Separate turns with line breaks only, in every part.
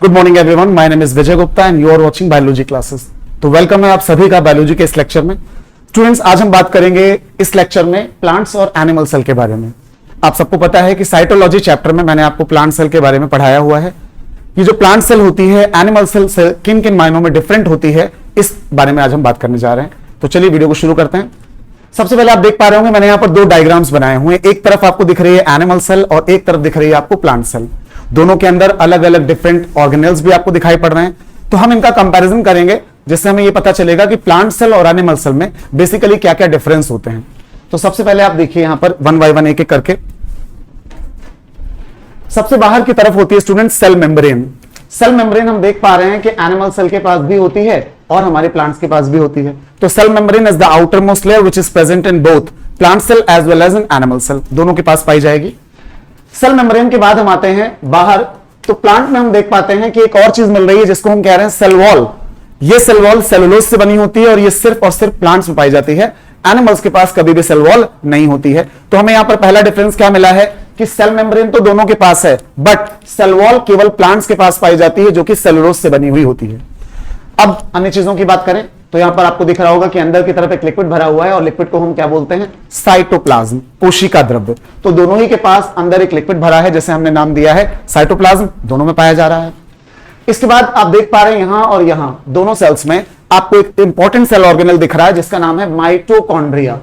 Good morning everyone, my name is Vijay Gupta and you are watching biology classes. तो welcome है आप सभी का बायोलॉजी के इस लेक्चर में। स्टूडेंट्स, आज हम बात करेंगे इस लेक्चर में प्लांट्स और एनिमल सेल के बारे में। आप सबको पता है कि साइटोलॉजी चैप्टर में मैंने आपको प्लांट सेल के बारे में पढ़ाया हुआ है। ये जो प्लांट सेल होती है एनिमल सेल से किन किन मायनों में डिफरेंट होती है, इस बारे में आज हम बात करने जा रहे हैं। तो चलिए वीडियो को शुरू करते हैं। सबसे पहले आप देख पा रहे होंगे मैंने यहाँ पर दो डायग्राम्स बनाए हुए हैं। एक तरफ आपको दिख रही है एनिमल सेल और एक तरफ दिख रही है आपको प्लांट सेल। दोनों के अंदर अलग अलग डिफरेंट ऑर्गेनेल्स भी आपको दिखाई पड़ रहे हैं। तो हम इनका कंपैरिजन करेंगे जिससे हमें यह पता चलेगा कि प्लांट सेल और एनिमल सेल में बेसिकली क्या क्या डिफरेंस होते हैं। तो सबसे पहले आप देखिए यहां पर वन बाय वन एक एक करके। सबसे बाहर की तरफ होती है student cell membrane. Cell membrane हम देख पा रहे हैं कि एनिमल सेल के पास भी होती है और हमारे प्लांट्स के पास भी होती है। तो cell membrane is the outer most layer which is present in both plant cell as well as in animal cell, दोनों के पास पाई जाएगी। सेल मेम्ब्रेन के बाद हम आते हैं बाहर। तो प्लांट में हम देख पाते हैं कि एक और चीज मिल रही है जिसको हम कह रहे हैं सेल वॉल। ये सेल वॉल सेलुलोज से बनी होती है और ये सिर्फ और सिर्फ प्लांट्स में पाई जाती है। एनिमल्स के पास कभी भी सेल वॉल नहीं होती है। तो हमें यहां पर पहला डिफरेंस क्या मिला है कि सेल मेम्ब्रेन तो दोनों के पास है बट सेल वॉल केवल प्लांट्स के पास पाई जाती है जो कि सेलुलोज से बनी हुई होती है। अब अन्य चीजों की बात करें तो यहां पर आपको दिख रहा होगा कि अंदर की तरफ एक लिक्विड भरा हुआ है और लिक्विड को हम क्या बोलते हैं, साइटोप्लाज्म, कोशिका द्रव्य। तो दोनों ही के पास अंदर एक लिक्विड भरा है जैसे हमने नाम दिया है साइटोप्लाज्म, दोनों में पाया जा रहा है। इसके बाद आप देख पा रहे हैं यहां और यहां दोनों सेल्स में आपको एक इंपॉर्टेंट सेल ऑर्गेनल दिख रहा है जिसका नाम है माइटोकॉन्ड्रिया।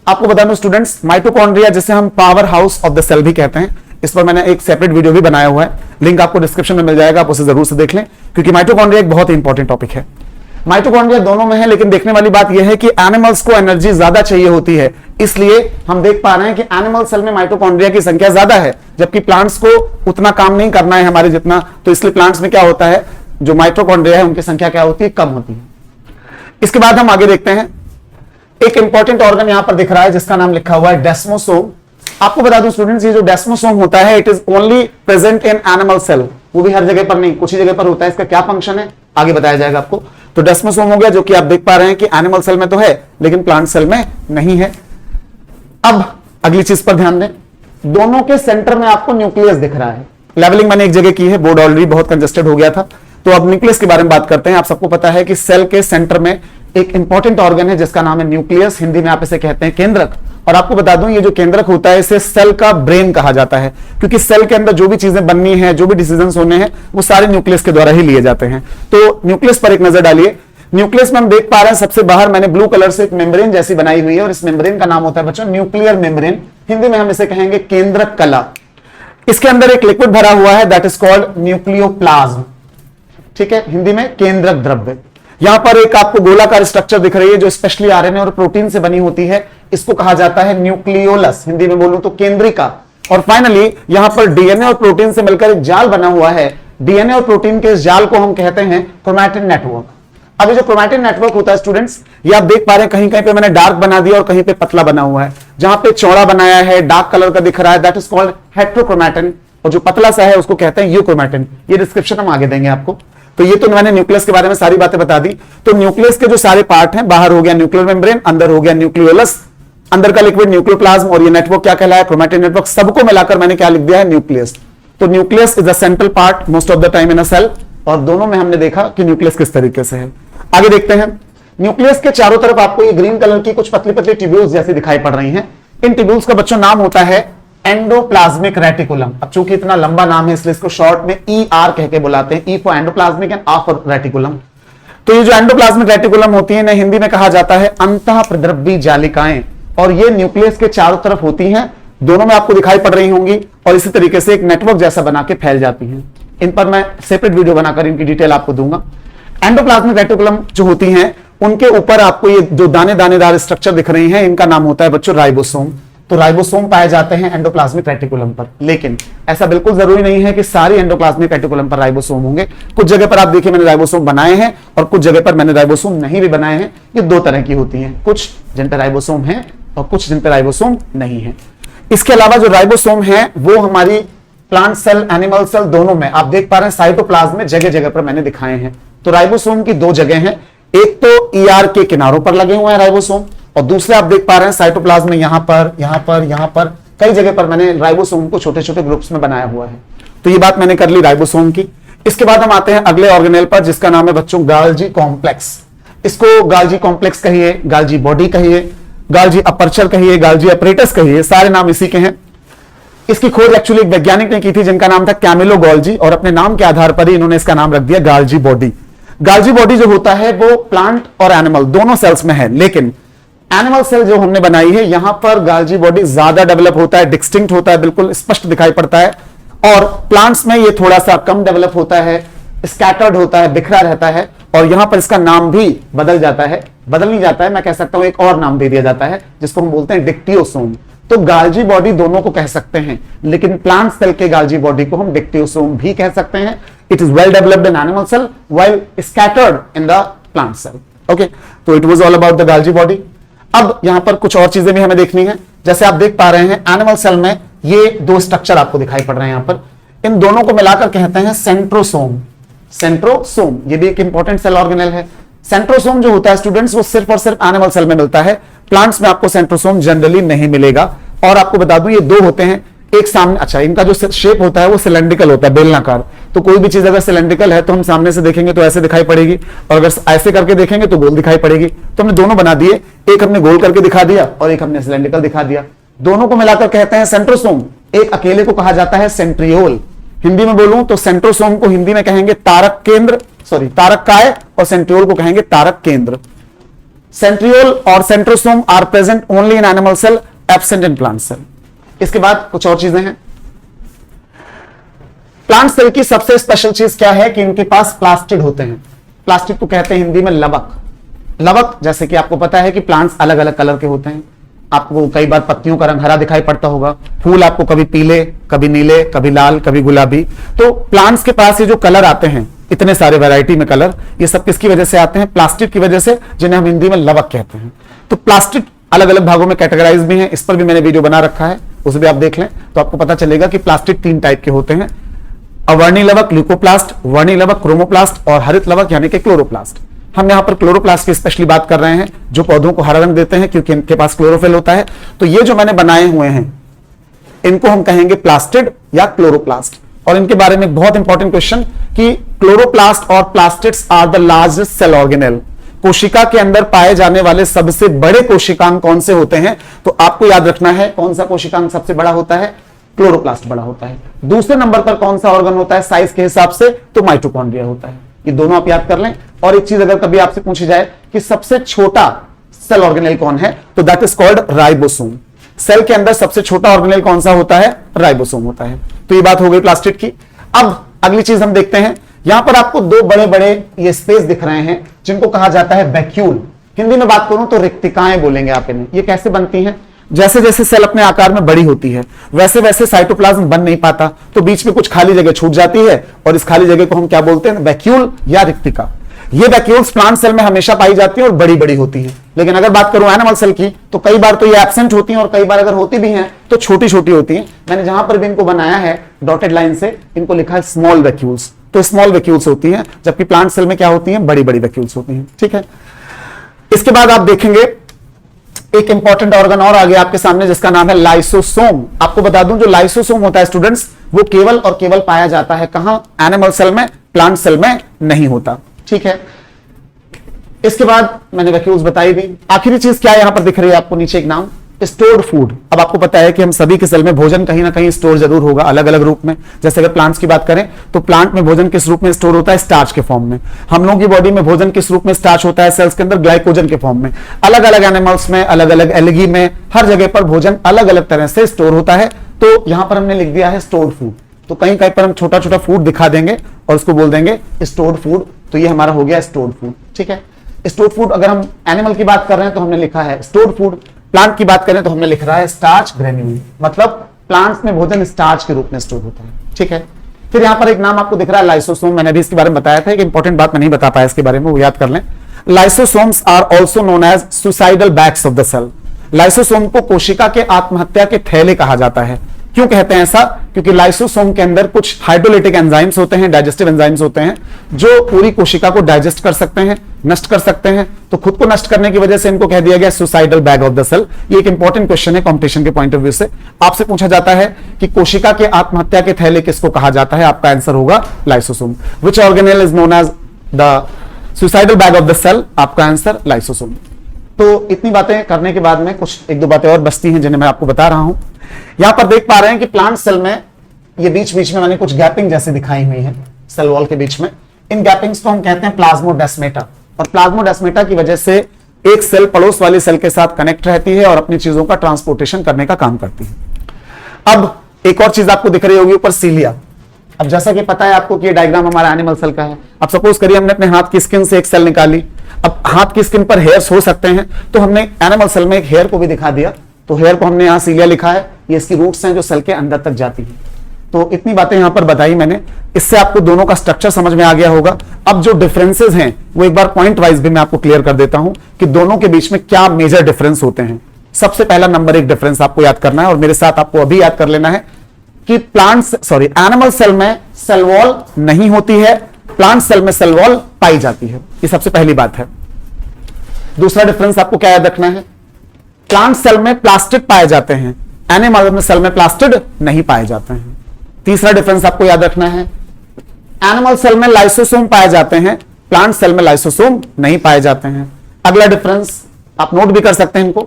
आपको बता दूं स्टूडेंट्स, माइटोकॉन्ड्रिया जिसे हम power house of the cell भी कहते हैं, इस पर मैंने एक सेपरेट वीडियो भी बनाया हुआ है, लिंक आपको डिस्क्रिप्शन में मिल जाएगा, आप उसे जरूर से देख लें क्योंकि माइटोकॉन्ड्रिया एक बहुत ही इंपॉर्टेंट टॉपिक है। माइटोकॉन्ड्रिया दोनों में है लेकिन देखने वाली बात यह है कि एनिमल्स को एनर्जी ज्यादा चाहिए होती है, इसलिए हम देख पा रहे हैं कि एनिमल सेल में माइटोकॉन्ड्रिया की संख्या ज्यादा है जबकि प्लांट्स को उतना काम नहीं करना है हमारे जितना। तो इसलिए प्लांट्स में क्या होता है, जो माइटोकॉन्ड्रिया है उनकी संख्या क्या होती है, कम होती है। इसके बाद हम आगे देखते हैं, एक इंपॉर्टेंट ऑर्गन यहां पर दिख रहा है जिसका नाम लिखा हुआ है डेस्मोसोम। आपको बता दूं स्टूडेंट्स, ये जो डेस्मोसोम होता है it is only present in animal cell, वो भी हर जगह पर नहीं, कुछ ही जगह पर होता है। इसका क्या फंक्शन है आगे बताया जाएगा आपको। तो डेस्मोसोम हो गया जो कि आप देख पा रहे हैं कि एनिमल सेल में तो है लेकिन प्लांट सेल में नहीं है। अब अगली चीज पर ध्यान दें, दोनों के सेंटर में आपको न्यूक्लियस दिख रहा है। लेवलिंग मैंने एक जगह की है, बोर्ड ऑलरेडी बहुत कंजेस्टेड हो गया था। तो अब न्यूक्लियस के बारे में बात करते हैं। आप सबको पता है कि सेल के सेंटर में एक इंपॉर्टेंट ऑर्गन है जिसका नाम है न्यूक्लियस, हिंदी में आप इसे कहते हैं केंद्रक। और आपको बता दूं ये जो केंद्रक होता है इसे सेल का ब्रेन कहा जाता है क्योंकि सेल के अंदर जो भी चीजें बननी है, जो भी डिसीजंस होने हैं वो सारे न्यूक्लियस के द्वारा ही लिए जाते हैं। तो न्यूक्लियस पर एक नजर डालिए। न्यूक्लियस में हम देख पा रहे हैं सबसे बाहर मैंने ब्लू कलर से एक मेम्ब्रेन जैसी बनाई हुई है और इस मेम्ब्रेन का नाम होता है बच्चों न्यूक्लियर मेम्ब्रेन, हिंदी में हम इसे कहेंगे केंद्रक कला। इसके अंदर एक लिक्विड भरा हुआ है दैट इज कॉल्ड न्यूक्लियोप्लाज्म, ठीक है, हिंदी में केंद्रक द्रव्य। यहां पर एक आपको गोलाकार स्ट्रक्चर दिख रही है जो स्पेशली आरएनए और प्रोटीन से बनी होती है, इसको कहा जाता है न्यूक्लियोलस, हिंदी में बोलूं तो केंद्रिका। और फाइनली यहां पर डीएनए और प्रोटीन से मिलकर एक जाल बना हुआ है। डीएनए और प्रोटीन के इस जाल को हम कहते हैं क्रोमैटिन नेटवर्क। अब ये जो क्रोमैटिन नेटवर्क होता है स्टूडेंट्स, ये आप देख पा रहे हैं कहीं कहीं पे मैंने डार्क बना दिया और कहीं पे पतला बना हुआ है। जहां पे चौड़ा बनाया है डार्क कलर का दिख रहा है दैट इज कॉल्ड हेट्रोक्रोमैटिन, और जो पतला सा है उसको कहते हैं यूक्रोमैटिन। ये डिस्क्रिप्शन हम आगे देंगे आपको। तो ये तो मैंने न्यूक्लियस के बारे में सारी बातें बता दी। तो न्यूक्लियस के जो सारे पार्ट हैं, बाहर हो गया न्यूक्लियर मेम्ब्रेन, अंदर हो गया न्यूक्लियोलस, अंदर का लिक्विड न्यूक्लियोप्लाज्म और ये नेटवर्क क्या कहलाया, क्रोमैटिन नेटवर्क, सबको मिलाकर मैंने क्या लिख दिया है, न्यूक्लियस। तो nucleus is the central part most of the time in a cell, और दोनों में हमने देखा कि न्यूक्लियस किस तरीके से है। आगे देखते हैं, न्यूक्लियस के चारों तरफ आपको ये ग्रीन कलर की कुछ पतली पतली ट्यूब्यूल्स जैसी दिखाई पड़ रही हैं। इन ट्यूब्यूल्स का बच्चों नाम होता है एंडोप्लाज्मिक रेटिकुलम। अब चूंकि इतना लंबा नाम है इसलिए इसको शॉर्ट में ER कह के बुलाते हैं, E for endoplasmic and R for reticulum. तो ये जो एंडोप्लाज्मिक रेटिकुलम होती है ना, हिंदी में कहा जाता है अंतःप्रद्रव्य जालिकाएं, और ये न्यूक्लियस के चारों तरफ होती हैं, दोनों में आपको दिखाई पड़ रही होंगी और इसी तरीके से एक नेटवर्क जैसा बना के फैल जाती हैं। इन पर मैं सेपरेट वीडियो बनाकर इनकी डिटेल आपको दूंगा। एंडोप्लाज्मिक रेटिकुलम जो होती हैं उनके ऊपर आपको ये जो दाने दानेदार स्ट्रक्चर दिख रही हैं, इनका नाम होता है बच्चों राइबोसोम। तो राइबोसोम पाए जाते हैं एंडोप्लाज्मिक रेटिकुलम पर, लेकिन ऐसा बिल्कुल जरूरी नहीं है कि सारी एंडोप्लाज्मिक रेटिकुलम पर राइबोसोम होंगे। कुछ जगह पर आप देखिए मैंने राइबोसोम बनाए हैं और कुछ जगह पर मैंने राइबोसोम नहीं भी बनाए हैं। ये दो तरह की होती हैं, कुछ जिन पर राइबोसोम है और कुछ जिन पर राइबोसोम नहीं है। इसके अलावा जो राइबोसोम है वो हमारी प्लांट सेल, एनिमल सेल दोनों में आप देख पा रहे हैं साइटोप्लाज्म में जगह जगह पर मैंने दिखाए हैं। तो राइबोसोम की दो जगह हैं, एक तो ER के किनारों पर लगे हुए हैं राइबोसोम, और दूसरे आप देख पा रहे हैं साइटोप्लाज्म में यहां पर, यहां पर, यहां पर कई जगह पर मैंने राइबोसोम को छोटे छोटे ग्रुप्स में बनाया हुआ है। तो ये बात मैंने कर ली राइबोसोम की। इसके बाद हम आते हैं अगले ऑर्गेनेल पर, जिसका नाम है बच्चों गाल्जी कॉम्प्लेक्स। इसको गाल्जी कॉम्प्लेक्स कहिए, गाल्जी बॉडी कहिए, गाल्जी अपर्चर कहिए, गाल्जी अपरेटस कहिए, सारे नाम इसी के हैं। इसकी खोज एक्चुअली एक वैज्ञानिक ने की थी जिनका नाम था कैमिलो गॉल्जी, और अपने नाम के आधार पर ही इन्होंने इसका नाम रख दिया गाल्जी बॉडी। गाल्जी बॉडी जो होता है वो प्लांट और एनिमल दोनों सेल्स में है, लेकिन एनिमल सेल जो हमने बनाई है यहां पर गाल्जी बॉडी ज्यादा डेवलप होता है, डिस्टिंक्ट होता है, बिल्कुल स्पष्ट दिखाई पड़ता है। और प्लांट्स में ये थोड़ा सा कम डेवलप होता है, स्कैटर्ड होता है, बिखरा रहता है, और यहां पर इसका नाम भी बदल जाता है, बदल नहीं जाता है, मैं कह सकता हूं एक और नाम दे दिया जाता है जिसको हम बोलते हैं डिक्टियोसोम। तो गाल्जी बॉडी दोनों को कह सकते हैं, लेकिन प्लांट सेल के गाल्जी बॉडी को हम डिक्टियोसोम भी कह सकते हैं। It is well developed in animal cell while scattered in the plant cell. Okay, तो it was all about the Golgi body. अब यहां पर कुछ और चीजें भी हमें देखनी है। जैसे आप देख पा रहे हैं एनिमल सेल में ये दो स्ट्रक्चर आपको दिखाई पड़ रहे हैं यहां पर, इन दोनों को मिलाकर कहते हैं सेंट्रोसोम। सेंट्रोसोम ये भी एक इंपॉर्टेंट सेल ऑर्गेनेल है। सेंट्रोसोम जो होता है स्टूडेंट्स वो सिर्फ और सिर्फ एनिमल सेल में मिलता है, प्लांट्स में आपको सेंट्रोसोम जनरली नहीं मिलेगा। और आपको बता दूं ये दो होते हैं, एक सामने, अच्छा इनका जो शेप होता है वो सिलेंड्रिकल होता है, बेलनाकार। तो कोई भी चीज अगर सिलेंड्रिकल है तो हम सामने से देखेंगे तो ऐसे दिखाई पड़ेगी, और अगर ऐसे करके देखेंगे तो गोल दिखाई पड़ेगी। तो हमने दोनों बना दिए, एक हमने गोल करके दिखा दिया और एक हमने सिलेंड्रिकल दिखा दिया, दोनों को मिलाकर कहते हैं सेंट्रोसोम। एक अकेले को कहा जाता है सेंट्रियोल। हिंदी में बोलूं तो सेंट्रोसोम को हिंदी में कहेंगे तारक केंद्र, सॉरी तारक काय, और सेंट्रियोल को कहेंगे तारक केंद्र। सेंट्रियोल और centrosome are present only in animal cell, absent in plant cell. इसके बाद कुछ और चीजें हैं। प्लांट सेल की सबसे स्पेशल चीज क्या है कि इनके पास प्लास्टिड होते हैं। प्लास्टिड को कहते हैं हिंदी में लवक। लवक, जैसे कि आपको पता है कि प्लांट्स अलग अलग कलर के होते हैं, आपको कई बार पत्तियों का रंग हरा दिखाई पड़ता होगा, फूल आपको कभी पीले, कभी नीले, कभी लाल, कभी गुलाबी। तो प्लांट्स के पास ये जो कलर आते हैं, इतने सारे वैरायटी में कलर, ये सब किसकी वजह से आते हैं? प्लास्टिड की वजह से, जिन्हें हम हिंदी में लवक कहते हैं। तो प्लास्टिड अलग अलग भागों में कैटेगराइज भी हैं, इस पर भी मैंने वीडियो बना रखा है, उसे भी आप देख लें तो आपको पता चलेगा कि प्लास्टिड 3 टाइप के होते हैं। अवर्णी लवक ल्यूकोप्लास्ट, वर्णी लवक क्रोमोप्लास्ट, और हरित लवक यानी कि क्लोरोप्लास्ट। हम यहां पर क्लोरोप्लास्ट की स्पेशली बात कर रहे हैं, जो पौधों को हरा रंग देते हैं क्योंकि इनके पास क्लोरोफिल होता है। तो ये जो मैंने बनाए हुए हैं इनको हम कहेंगे प्लास्टिड या क्लोरोप्लास्ट। और इनके बारे में बहुत इंपॉर्टेंट क्वेश्चन कि क्लोरोप्लास्ट और plastids are the largest cell organelle. कोशिका के अंदर पाए जाने वाले सबसे बड़े कोशिकांग कौन से होते हैं? तो आपको याद रखना है कौन सा कोशिकांग सबसे बड़ा होता है? क्लोरोप्लास्ट बड़ा होता है। दूसरे नंबर पर कौन सा ऑर्गन होता है साइज के हिसाब से? तो माइटोकॉन्ड्रिया होता है। ये दोनों आप याद कर लें। और एक चीज अगर कभी आपसे पूछी जाए कि सबसे छोटा सेल ऑर्गेनेल कौन है, तो that is called ribosome. Cell के अंदर सबसे छोटा ऑर्गेनेल कौन सा होता है? राइबोसोम होता है। तो ये बात हो गई प्लास्टिड की। अब अगली चीज हम देखते हैं, यहां पर आपको 2 बड़े बड़े ये स्पेस दिख रहे हैं जिनको कहा जाता है वैक्यूल। हिंदी में बात करूं तो रिक्तिकाएं बोलेंगे आप इन्हें। ये कैसे बनती हैं? जैसे जैसे सेल अपने आकार में बड़ी होती है वैसे वैसे साइटोप्लाज्म बन नहीं पाता, तो बीच में कुछ खाली जगह छूट जाती है, और इस खाली जगह को हम क्या बोलते हैं? वैक्यूल या रिक्तिका। ये वैक्यूल्स प्लांट सेल में हमेशा पाई जाती है और बड़ी बड़ी होती है। लेकिन अगर बात करूं एनिमल सेल की तो कई बार तो ये एब्सेंट होती हैं, और कई बार अगर होती भी हैं तो छोटी छोटी होती हैं। मैंने जहां पर भी इनको बनाया है डॉटेड लाइन से, इनको लिखा है स्मॉल वैक्यूल्स। तो स्मॉल वैक्यूल्स होती हैं, जबकि प्लांट सेल में क्या होती हैं? बड़ी बड़ी वैक्यूल्स होती हैं। ठीक है, इसके बाद आप देखेंगे एक इंपॉर्टेंट ऑर्गन और आ गया आपके सामने जिसका नाम है लाइसोसोम। आपको बता दूं जो लाइसोसोम होता है स्टूडेंट्स, वो केवल और केवल पाया जाता है कहां? एनिमल सेल में, प्लांट सेल में नहीं होता। ठीक है, इसके बाद मैंने वैक्यूल्स बताई दी। आखिरी चीज क्या यहां पर दिख रही है आपको नीचे? एक नाम स्टोर्ड फूड। अब आपको पता है कि हम सभी के सेल में भोजन कहीं ना कहीं स्टोर जरूर होगा, अलग अलग रूप में। जैसे अगर प्लांट्स की बात करें तो प्लांट में भोजन किस रूप में स्टोर होता है? स्टार्च के फॉर्म में। हम लोगों की बॉडी में भोजन किस रूप में स्टार्च होता है? सेल्स के अंदर ग्लाइकोजन के फॉर्म में। अलग अलग एनिमल्स में, अलग अलग एल्गी में, हर जगह पर भोजन अलग अलग तरह से स्टोर होता है। तो यहां पर हमने लिख दिया है स्टोर्ड फूड। तो कहीं कहीं पर हम छोटा छोटा फूड दिखा देंगे और उसको बोल देंगे स्टोर्ड फूड। तो ये हमारा हो गया स्टोर्ड फूड। ठीक है, स्टोर्ड फूड अगर हम एनिमल की बात कर रहे हैं तो हमने लिखा है स्टोर्ड फूड। प्लांट की बात करें तो हमने लिख रहा है स्टार्च ग्रेन्यूल, मतलब प्लांट्स में भोजन स्टार्च के रूप में स्टोर होता है। ठीक है, फिर यहां पर एक नाम आपको दिख रहा है लाइसोसोम। मैंने भी इसके बारे में बताया था, एक इंपॉर्टेंट बात मैं नहीं बता पाया इसके बारे में, वो याद कर लें। Lysosomes are also known as suicidal bags of the cell. Lysosome को कोशिका के आत्महत्या के थैले कहा जाता है। क्यों कहते हैं ऐसा? क्योंकि लाइसोसोम के अंदर कुछ हाइड्रोलिटिक एंजाइम्स होते हैं, डाइजेस्टिव एंजाइम्स होते हैं, जो पूरी कोशिका को डाइजेस्ट कर सकते हैं, नष्ट कर सकते हैं। तो खुद को नष्ट करने की वजह से इनको कह दिया गया suicidal bag of the cell. ये एक इंपॉर्टेंट क्वेश्चन है कॉम्पिटिशन के पॉइंट ऑफ व्यू से। आपसे पूछा जाता है कि कोशिका के आत्महत्या के थैले किसको कहा जाता है? आपका आंसर होगा lysosome. Which organelle is known as the suicidal bag of the cell? आपका आंसर लाइसोसोम। तो इतनी बातें करने के बाद में कुछ एक दो बातें और बचती हैं जिन्हें मैं आपको बता रहा हूं। यहां पर देख पा रहे हैं कि प्लांट सेल में ये बीच बीच में मैंने कुछ गैपिंग जैसे दिखाई हुई है सेल वॉल के बीच में। इन गैपिंग्स को हम कहते हैं प्लाज्मोडेस्मेटा, और प्लाज्मोडेस्मेटा की वजह से एक सेल पड़ोस वाली सेल के साथ कनेक्ट रहती है और अपनी चीजों का ट्रांसपोर्टेशन करने का काम करती है। अब एक और चीज आपको दिख रही होगी ऊपर, सीलिया। अब जैसा कि पता है आपको कि ये डायग्राम हमारा एनिमल सेल का है। अब सपोज करिए हमने अपने हाथ की स्किन से एक सेल निकाली। अब हाथ की स्किन पर हेयर्स हो सकते हैं, तो हमने एनिमल सेल में एक हेयर को भी दिखा दिया। तो हेयर को हमने यहां सीलिया लिखा है, ये इसकी रूट्स हैं जो सेल के अंदर तक जाती हैं। तो इतनी बातें यहां पर बताई मैंने, इससे आपको दोनों का स्ट्रक्चर समझ में आ गया होगा। अब जो डिफरेंसेस हैं वो एक बार पॉइंट वाइज भी मैं आपको क्लियर कर देता हूं कि दोनों के बीच में क्या मेजर डिफरेंस होते हैं। सबसे पहला नंबर एक डिफरेंस आपको याद करना है और मेरे साथ आपको अभी याद कर लेना है कि एनिमल सेल में सेल वॉल नहीं होती है, प्लांट सेल में सेल वॉल पाई जाती है। ये सबसे पहली बात है। दूसरा डिफरेंस आपको क्या याद रखना है? प्लांट सेल में प्लास्टिड पाए जाते हैं, एनिमल सेल में प्लास्टिड नहीं पाए जाते हैं। तीसरा डिफरेंस आपको याद रखना है, एनिमल सेल में लाइसोसोम पाए जाते हैं, प्लांट सेल में लाइसोसोम नहीं पाए जाते हैं। अगला डिफरेंस आप नोट भी कर सकते हैं इनको,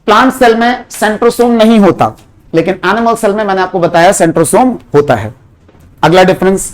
प्लांट सेल में सेंट्रोसोम नहीं होता, लेकिन एनिमल सेल में मैंने आपको बताया सेंट्रोसोम होता है। अगला डिफरेंस,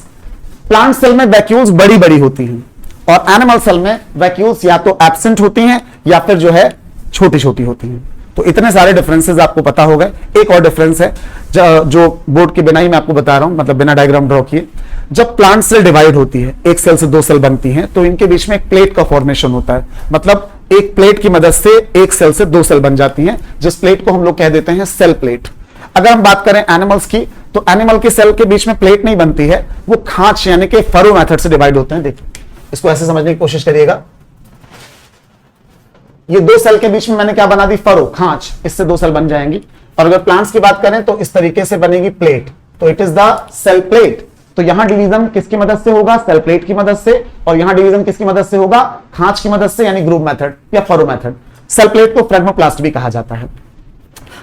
प्लांट सेल में वैक्यूल्स बड़ी बड़ी होती हैं और एनिमल सेल में वैक्यूल्स या तो एब्सेंट होती हैं या फिर जो है छोटी छोटी होती हैं। तो इतने सारे डिफरेंसेस आपको पता हो गए। एक और डिफरेंस है जो बोर्ड के बिना ही मैं आपको बता रहा हूं, मतलब बिना डायग्राम ड्रॉ किए। जब प्लांट सेल डिवाइड होती है, एक सेल से दो सेल बनती हैं, तो इनके बीच में एक प्लेट का फॉर्मेशन होता है। मतलब एक प्लेट की मदद से एक सेल से दो सेल बन जाती हैं, जिस प्लेट को हम लोग कह देते हैं सेल प्लेट। अगर हम बात करें एनिमल्स की, तो एनिमल के सेल के बीच में प्लेट नहीं बनती है, वो खांच यानी कि फरो मेथड से डिवाइड होते हैं। देखिए, इसको ऐसे समझने की कोशिश करिएगा। ये दो सेल के बीच में मैंने क्या बना दी? फरो, खांच, इससे दो सेल बन जाएंगी। और अगर प्लांट्स की बात करें तो इस तरीके से बनेगी प्लेट, तो it is the cell plate. तो यहां डिवीजन किसकी मदद से होगा? सेल प्लेट की मदद से। और यहां डिवीजन किसकी मदद से होगा? खांच की मदद से, यानी ग्रूव मेथड या फरो मेथड। सेल प्लेट को फ्रेगमोप्लास्ट भी कहा जाता है।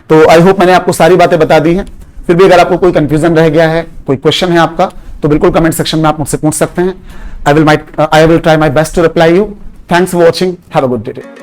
तो आई होप मैंने आपको सारी बातें बता दी हैं। फिर भी अगर आपको कोई कंफ्यूजन रह गया है, कोई क्वेश्चन है आपका, तो बिल्कुल कमेंट सेक्शन में आप मुझसे पूछ सकते हैं। I will try my best to reply you. Thanks for watching, have a good day.